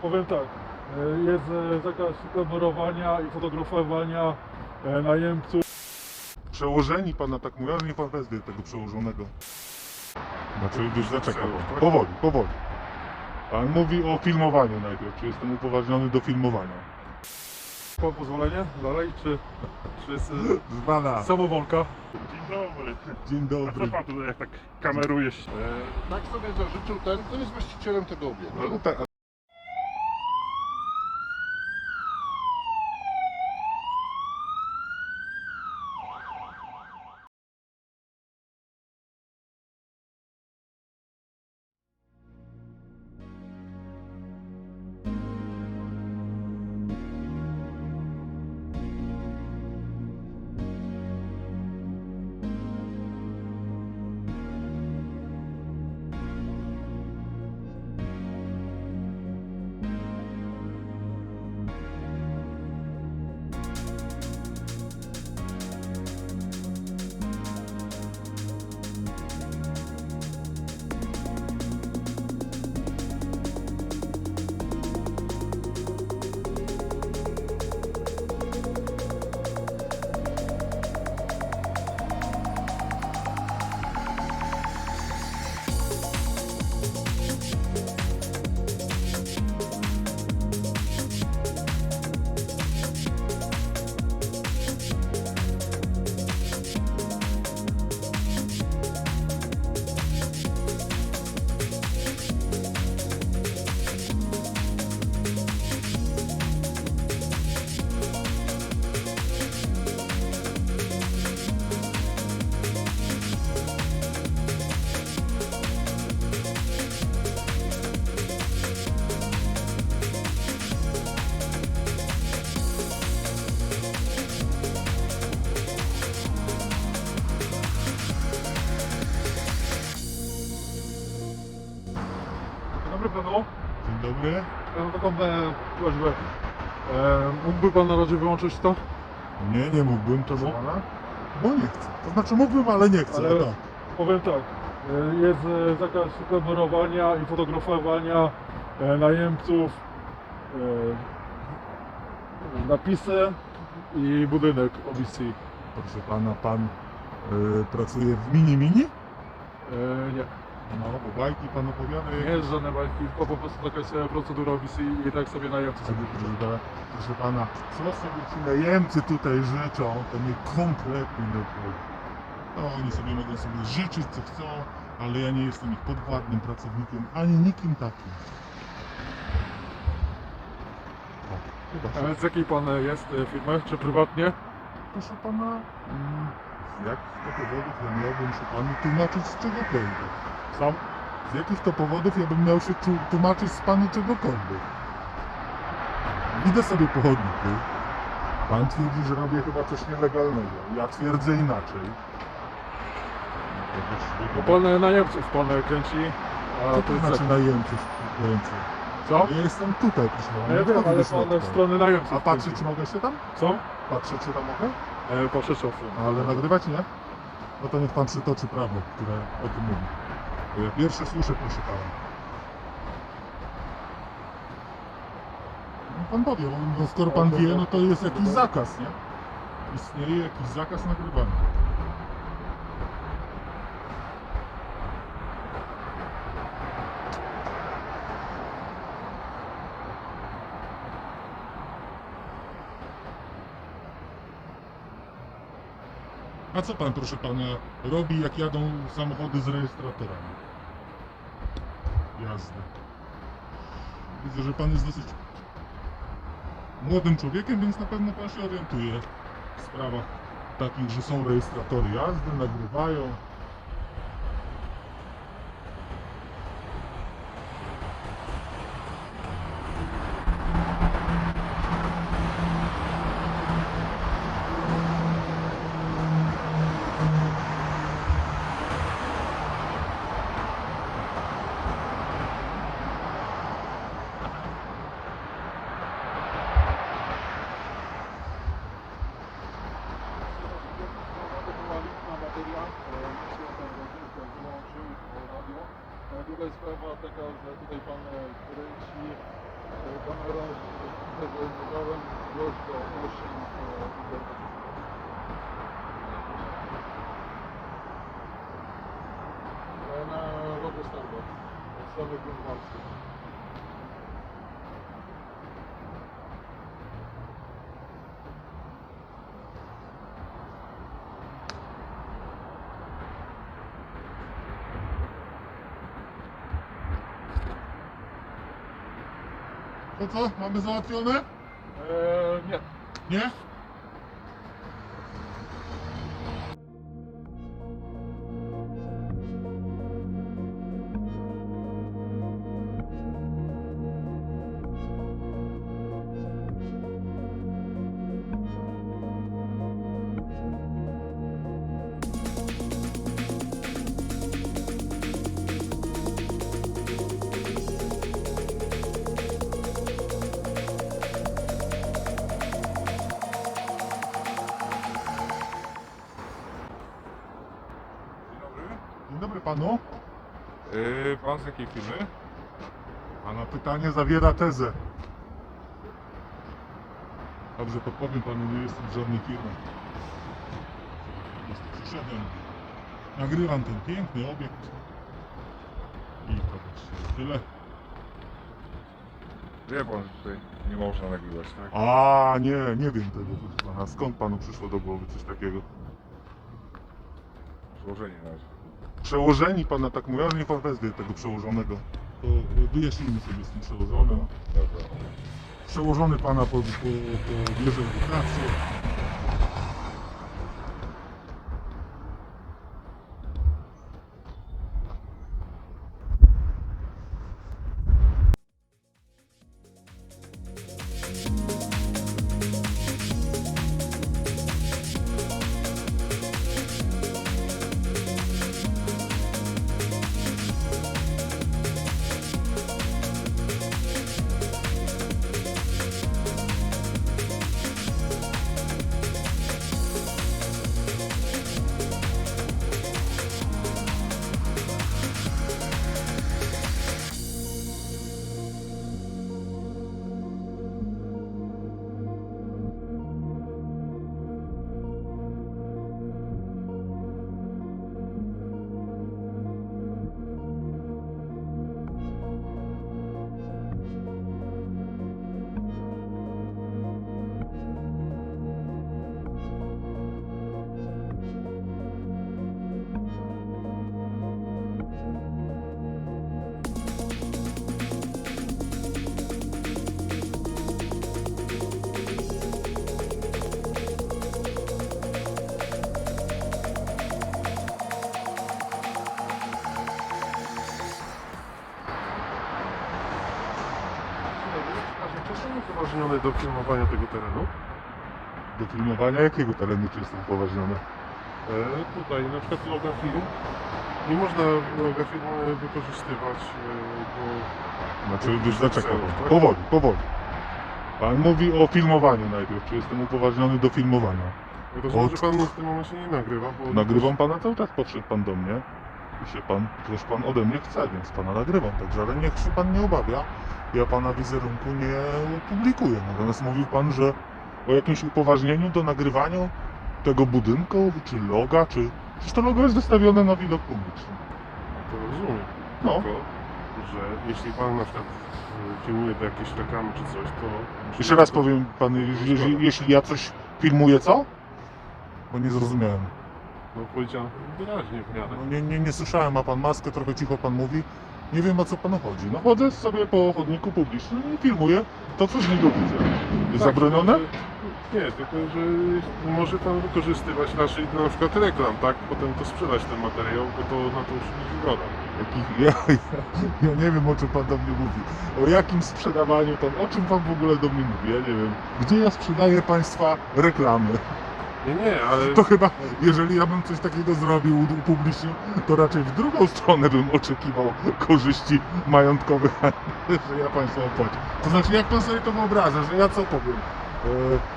Powiem tak, jest zakaz kamerowania i fotografowania najemców. Przełożeni pana tak mówią, że nie pan wezwie tego przełożonego. Znaczy już zaczeka Przełóż, pan. tak? Powoli, powoli. Pan mówi o filmowaniu najpierw, czy jestem upoważniony do filmowania. Pan pozwolenie dalej, czy jest Z pana. samowolka? Dzień dobry. Dzień A co dobry. pan tutaj jak tak kameruje się? Tak sobie zażyczył ten, kto jest właścicielem tego obiektu. No, tak. Dobry panu, Dzień dobry. ja mam taką prośbę. Mógłby pan na razie wyłączyć to? Nie mógłbym, to Czemu? pana? Bo nie chcę. To znaczy mógłbym, ale nie chcę. Ale o tak. powiem tak, jest zakaz kamerowania i fotografowania najemców, napisy i budynek OBC. Proszę pana, pan pracuje w mini? Nie, No, bo bajki pan opowiada. nie jest żadne bajki, tylko po prostu taka jest procedura OBC i tak sobie najemcy sobie Proszę pana, co sobie ci najemcy tutaj życzą, to mnie kompletnie nie obchodzi. No, oni sobie mogą sobie życzyć co chcą, ale ja nie jestem ich podwładnym pracownikiem, ani nikim takim. O, chyba Z jakiej pan jest firmy, czy prywatnie? proszę pana, z jakich to powodów ja miałbym się panu tłumaczyć z czegokolwiek? Sam? Z jakich to powodów ja bym miał się tłumaczyć z panu czegokolwiek? Idę sobie po chodniku. Pan twierdzi, że robię chyba coś nielegalnego. Ja twierdzę inaczej. Bo pan najemców pan kręci, a Co to to jest... znaczy najemców kręcę? Co? Ja jestem tutaj, proszę pana. Ja nie wiem, wchodzę ale do pan środka. w stronę najemców A patrzeć kręci. mogę się tam? Co? Patrzeć się tam mogę? Patrzę czasem. Ale nagrywać nie? No to niech pan przytoczy prawo, które o tym mówi. Bo ja pierwsze słyszę, proszę pana. No pan powie, bo skoro pan wie, no to jest jakiś zakaz, nie? Istnieje jakiś zakaz nagrywania. A co pan, proszę pana, robi, jak jadą samochody z rejestratorami? Jazdy. Widzę, że pan jest dosyć młodym człowiekiem, więc na pewno pan się orientuje w sprawach takich, że są rejestratory jazdy, nagrywają. Druga sprawa taka, że tutaj pan kręci Kamerą zdecydowałem głośno 8 na wodę standard od strony Grunwaldzkiej. To co? Mamy załatwione? Nie. Nie? Dzień dobry panu. Pan z jakiej firmy? Pana pytanie zawiera tezę. Dobrze, podpowiem panu, nie jestem z żadnej firmy. Przyszedłem. Nagrywam ten piękny obiekt. I to właściwie tyle. Wie pan, że tutaj nie można nagrywać, tak? A nie wiem tego, proszę pana. Skąd panu przyszło do głowy coś takiego? Złożenie na razie. Przełożeni pana tak mówią, ale niech pan wezwie tego przełożonego. To wyjaśnijmy sobie z tym przełożonym. Dobra. Przełożony pana po bierze edukację. Czy są upoważnione do filmowania tego terenu? Do filmowania jakiego terenu czy jestem upoważniony? Tutaj na przykład loga film. Nie można loga filmu wykorzystywać do... Znaczy, już zaczekał. celów, tak? Powoli. Pan mówi o filmowaniu najpierw. Czy jestem upoważniony do filmowania? Rozumiem, że pan w tym momencie nie nagrywa, bo... Nagrywam pana cały czas, podszedł pan do mnie. I się pan, coś pan ode mnie chce, więc pana nagrywam. Także, ale niech się pan nie obawia. Ja pana wizerunku nie publikuję. Natomiast mówił pan, że o jakimś upoważnieniu do nagrywania tego budynku, czy loga, czy... Przecież to logo jest wystawione na widok publiczny. To rozumiem. No. Tylko, że jeśli pan na przykład filmuje do jakiejś reklamy czy coś, to... Jeszcze raz powiem pan, jeśli ja coś filmuję, co? Bo nie zrozumiałem. No powiedziałem wyraźnie w miarę. No nie słyszałem, ma pan maskę, trochę cicho pan mówi. Nie wiem, o co panu chodzi. No chodzę sobie po chodniku publicznym i filmuję to, co z niego widzę. Jest Tak, zabronione? tylko, że- Nie, tylko że może pan wykorzystywać naszych na przykład reklam, tak? Potem to sprzedać ten materiał, bo to na to już nie zgoda. Ja nie wiem, o czym pan do mnie mówi. O jakim sprzedawaniu pan, o czym pan w ogóle do mnie mówi? Ja nie wiem. Gdzie ja sprzedaję państwa reklamy? Nie, ale... To chyba, jeżeli ja bym coś takiego zrobił, upublicznił, to raczej w drugą stronę bym oczekiwał korzyści majątkowych, a nie, że ja państwu opłacę. To znaczy, jak pan sobie to wyobraża, że ja co powiem?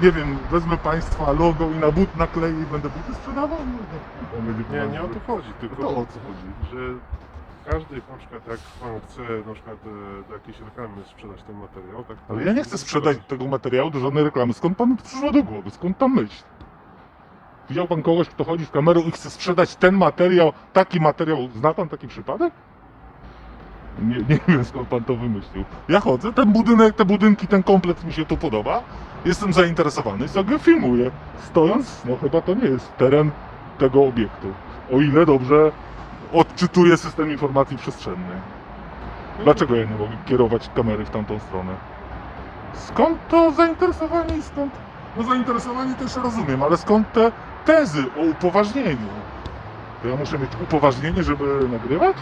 Nie wiem, wezmę państwa logo i na but nakleję i będę buty sprzedawał? No, Nie o to chodzi, tylko To o co chodzi? że każdy, na przykład jak pan chce na przykład do jakiejś reklamy sprzedać ten materiał, tak? Ale ja nie chcę sprzedać tego materiału do żadnej reklamy. Skąd panu to przyszło do głowy? Skąd ta myśl? Widział pan kogoś, kto chodzi z kamerą i chce sprzedać ten materiał, taki materiał? Zna pan taki przypadek? Nie wiem, skąd pan to wymyślił. Ja chodzę, ten budynek, te budynki, ten komplet mi się tu podoba. Jestem zainteresowany i sobie filmuję. Stojąc, no chyba to nie jest teren tego obiektu. O ile dobrze odczytuję system informacji przestrzennej. Dlaczego ja nie mogę kierować kamery w tamtą stronę? Skąd to zainteresowanie i skąd... No zainteresowanie też rozumiem, ale skąd te tezy o upoważnieniu? To ja muszę mieć upoważnienie, żeby nagrywać?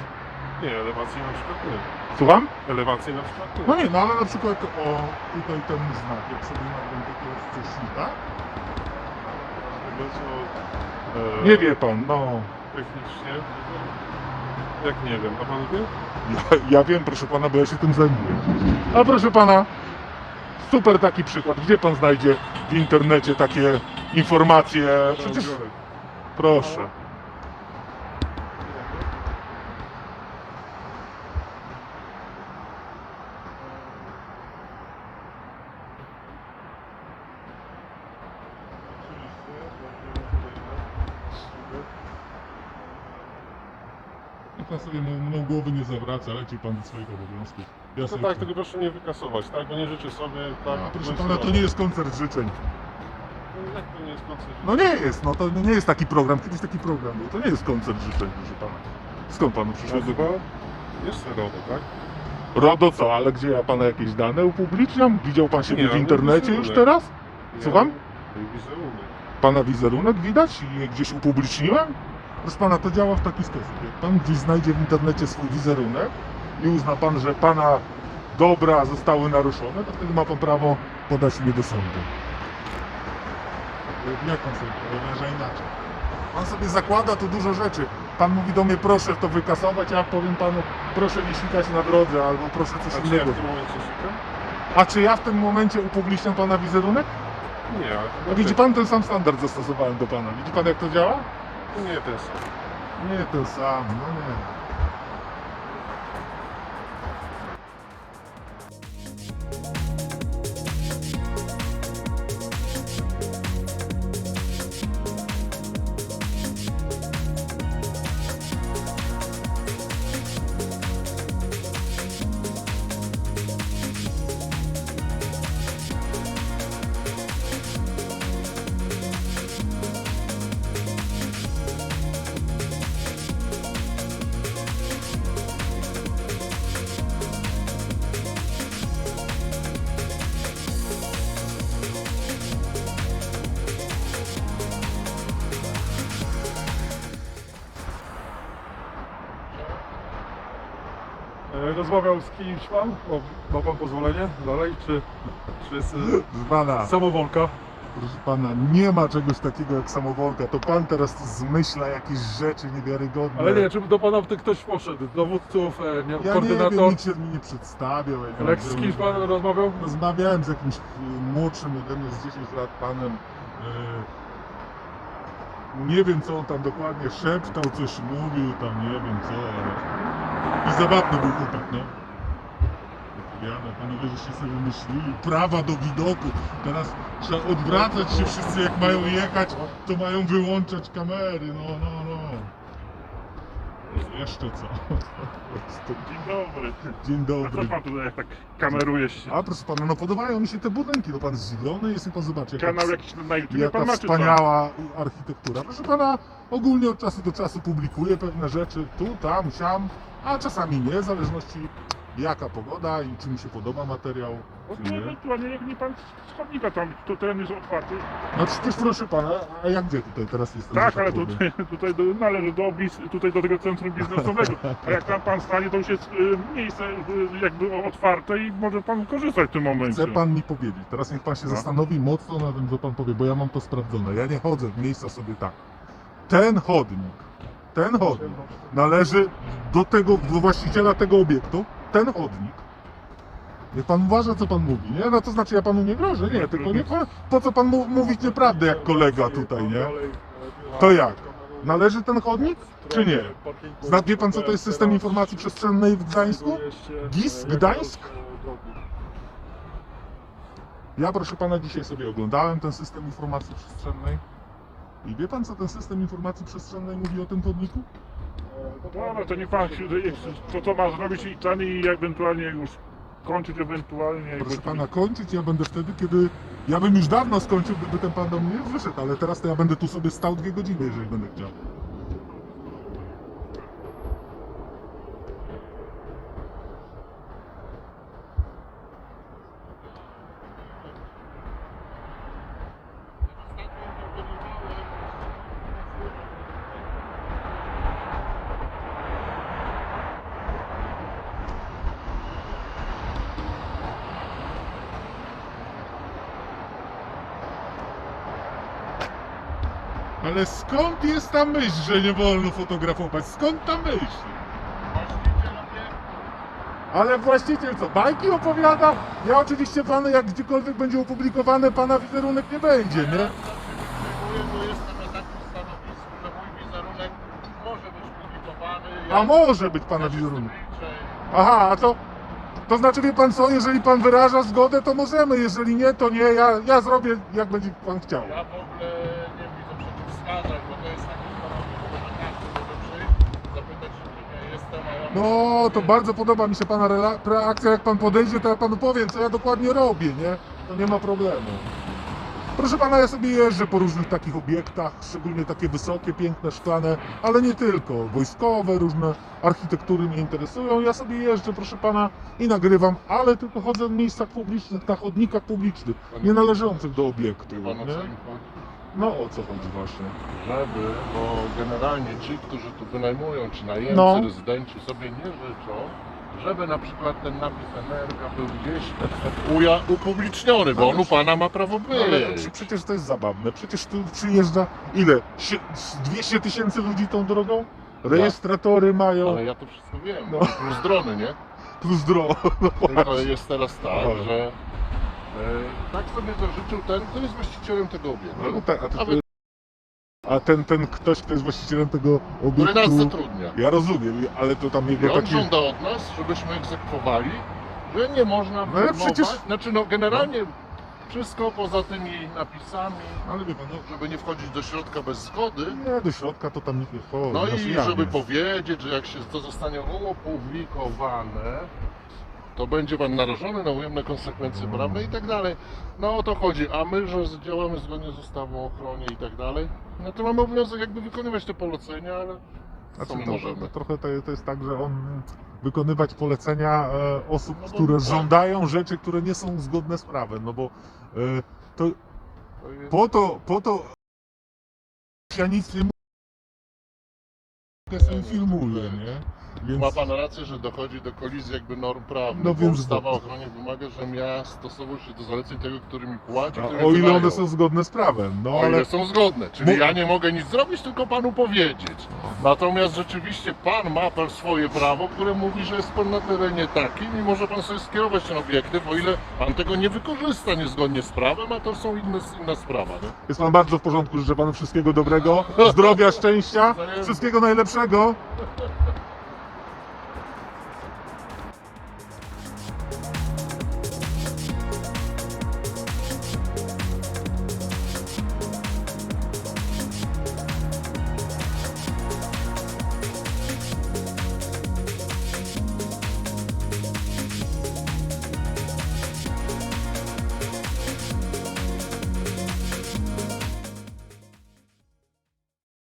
Nie, elewacji na przykład nie. Słucham? Elewacji na przykład nie. No nie, no ale na przykład o tutaj ten znak, jak sobie nagram takiego wcześnika. Tego co... Nie wie pan, no. Technicznie... Jak nie wiem, a pan wie? Ja wiem, proszę pana, bo ja się tym zajmuję. A proszę pana, super taki przykład. Gdzie pan znajdzie w internecie takie informacje? Przecież... Proszę. Niech pan sobie mną głowy nie zawraca, leci pan do swoich obowiązków. Ja No sobie... tak, tylko proszę nie wykasować, tak? Bo nie życzę sobie tak... A, proszę pana, to nie jest koncert życzeń. Jak to nie jest koncert? No nie jest, no to nie jest taki program, kiedyś taki program był. To nie jest koncert życzeń, proszę pana. Skąd panu przyszło? Nazywa? Jest RODO, tak? RODO co, ale gdzie ja pana jakieś dane upubliczniam? Widział pan siebie Nie, w ale internecie już wizerunek. teraz? Słucham? Wizerunek. Pana wizerunek widać i gdzieś upubliczniłem? Proszę pana, to działa w taki sposób. Jak pan gdzieś znajdzie w internecie swój wizerunek i uzna pan, że pana dobra zostały naruszone, to wtedy ma pan prawo podać mnie do sądu. Jak pan sobie wyobraża inaczej? Pan sobie zakłada tu dużo rzeczy. Pan mówi do mnie, proszę to wykasować, a ja powiem panu, proszę nie sikać na drodze, albo proszę coś A czy ja innego. w tym momencie szukam? A czy ja w tym momencie upubliczniam pana wizerunek? Nie, ale... No widzi pan, ten sam standard zastosowałem do pana. Widzi pan, jak to działa? Nie, ten sam. Nie ten sam, no nie. Rozmawiał z kimś pan? Ma pan pozwolenie dalej, czy jest Proszę pana, samowolka? proszę pana, nie ma czegoś takiego jak samowolka. To pan teraz zmyśla jakieś rzeczy niewiarygodne. Ale nie, czy do pana ktoś poszedł? Dowódców, Ja nie koordynator? wiem, nikt się mi nie przedstawiał. Ja nie Ale wiem, z kimś pan rozmawiał? Rozmawiałem z jakimś młodszym ode mnie z 10 lat panem. Nie wiem, co on tam dokładnie szeptał, coś mówił, tam nie wiem co, ale... I zabawny był chłopak, no. Opowiada, panowie, żeście sobie myśleli, prawa do widoku. Teraz trzeba odwracać się wszyscy, jak mają jechać, to mają wyłączać kamery, no. Jeszcze co? Dzień dobry. Dzień A co dobry. pan tutaj tak kameruje się? A proszę pana, no podobają mi się te budynki, no pan zdziwiony jest i pan zobaczy, Kanał jakiś na YouTube jaka pan ma czy co? wspaniała architektura. Proszę pana, ogólnie od czasu do czasu publikuję pewne rzeczy, tu, tam, siam, a czasami nie, w zależności jaka pogoda i czy mi się podoba materiał, No czy to nie. ewentualnie jak nie pan z chodnika tam, to teren jest otwarty. No przecież proszę pana, a jak gdzie tutaj teraz jestem? Tak, że ale powiem? tutaj należy tutaj do tego centrum biznesowego. A jak tam pan stanie, to już jest miejsce jakby otwarte i może pan korzystać w tym momencie. Chce pan mi powiedzieć, teraz niech pan się No. zastanowi mocno na tym, co pan powie, bo ja mam to sprawdzone. Ja nie chodzę w miejsca sobie tak. Ten chodnik należy do właściciela tego obiektu, ten chodnik. Niech pan uważa, co pan mówi, nie? No to znaczy ja panu nie grożę, nie, tylko nie pan, po co pan mówić nieprawdę jak kolega tutaj, nie? To jak? Należy ten chodnik, czy nie? Wie pan, co to jest system informacji przestrzennej w Gdańsku? GIS, Gdańsk? Ja, proszę pana, dzisiaj sobie oglądałem ten system informacji przestrzennej. I wie pan, co ten system informacji przestrzennej mówi o tym chodniku? No, to niech pan to ma zrobić i ten i ewentualnie już kończyć ewentualnie. Proszę pana, kończyć ja będę wtedy, kiedy... Ja bym już dawno skończył, gdyby ten pan do mnie nie wyszedł, ale teraz to ja będę tu sobie stał 2 godziny, jeżeli będę chciał. Ale skąd jest ta myśl, że nie wolno fotografować? Skąd ta myśl? Ale właściciel co, bajki opowiada? Ja oczywiście panu, jak gdziekolwiek będzie opublikowane, pana wizerunek nie będzie, nie? Bo jestem na takim stanowisku, że mój wizerunek może być publikowany. A może być pana wizerunek. Aha, a to znaczy, wie pan co, jeżeli pan wyraża zgodę, to możemy, jeżeli nie, to nie, ja zrobię, jak będzie pan chciał. Ja w ogóle nie widzę przeciwwskazań, bo to jest taki stanowisko, że każdy może przyjść, zapytać się, kim ja jestem, a ja No, to bardzo podoba mi się pana reakcja, jak pan podejdzie, to ja panu powiem, co ja dokładnie robię, nie? To nie ma problemu. Proszę pana, ja sobie jeżdżę po różnych takich obiektach, szczególnie takie wysokie, piękne, szklane, ale nie tylko. Wojskowe, różne architektury mnie interesują. Ja sobie jeżdżę, proszę pana, i nagrywam, ale tylko chodzę w miejscach publicznych, na chodnikach publicznych, nie należących do obiektu. Pan o co Nie? im chodzi? No o co chodzi właśnie? Żeby, bo generalnie ci, którzy tu wynajmują, czy najemcy, No. rezydenci sobie nie życzą, żeby na przykład ten napis Energa był gdzieś upubliczniony, bo on u pana ma prawo Ale być. przecież to jest zabawne, przecież tu przyjeżdża ile? 200 000 ludzi tą drogą? Rejestratory mają, Ale ja to wszystko wiem, No. plus drony, nie? plus dro. No Tylko właśnie. jest teraz tak, Aha. że tak sobie zażyczył ten, kto jest właścicielem tego No, obiektu, tak, a wy, a ten ktoś, kto jest właścicielem tego który nas obiektu, zatrudnia. ja rozumiem, ale to tam I jego on taki... żąda od nas, żebyśmy egzekwowali, że nie można No ale filmować, przecież- znaczy no generalnie wszystko poza tymi napisami, Ale wie pan, no, żeby nie wchodzić do środka bez zgody. nie, do środka to tam nikt nie wchodzi. No znaczy i ja żeby nie. powiedzieć, że jak się to zostanie opublikowane, to będzie pan narażony na ujemne konsekwencje prawne i tak dalej. No o to chodzi, a my, że działamy zgodnie z ustawą o ochronie i tak dalej, no to mamy obowiązek jakby wykonywać te polecenia, ale co Znaczy, my to możemy? trochę to jest tak, że on wykonywać polecenia osób, No bo które tak. żądają rzeczy, które nie są zgodne z prawem, no bo to To jest- po to ja nic nie mówię, ja sobie filmuję, nie? Więc Ma pan rację, że dochodzi do kolizji jakby norm prawnych, No bo więc ustawa to- o ochronie wymaga, żebym ja stosował się do zaleceń tego, który mi płaci, a który o ile wydaje. one są zgodne z prawem, no O ale ile są zgodne, czyli Bo- ja nie mogę nic zrobić, tylko panu powiedzieć. Natomiast rzeczywiście pan ma swoje prawo, które mówi, że jest pan na terenie takim i może pan sobie skierować ten obiektyw, o ile pan tego nie wykorzysta niezgodnie z prawem, a to są inna sprawa. Nie? jest pan bardzo w porządku, życzę panu wszystkiego dobrego, zdrowia, szczęścia, wszystkiego najlepszego.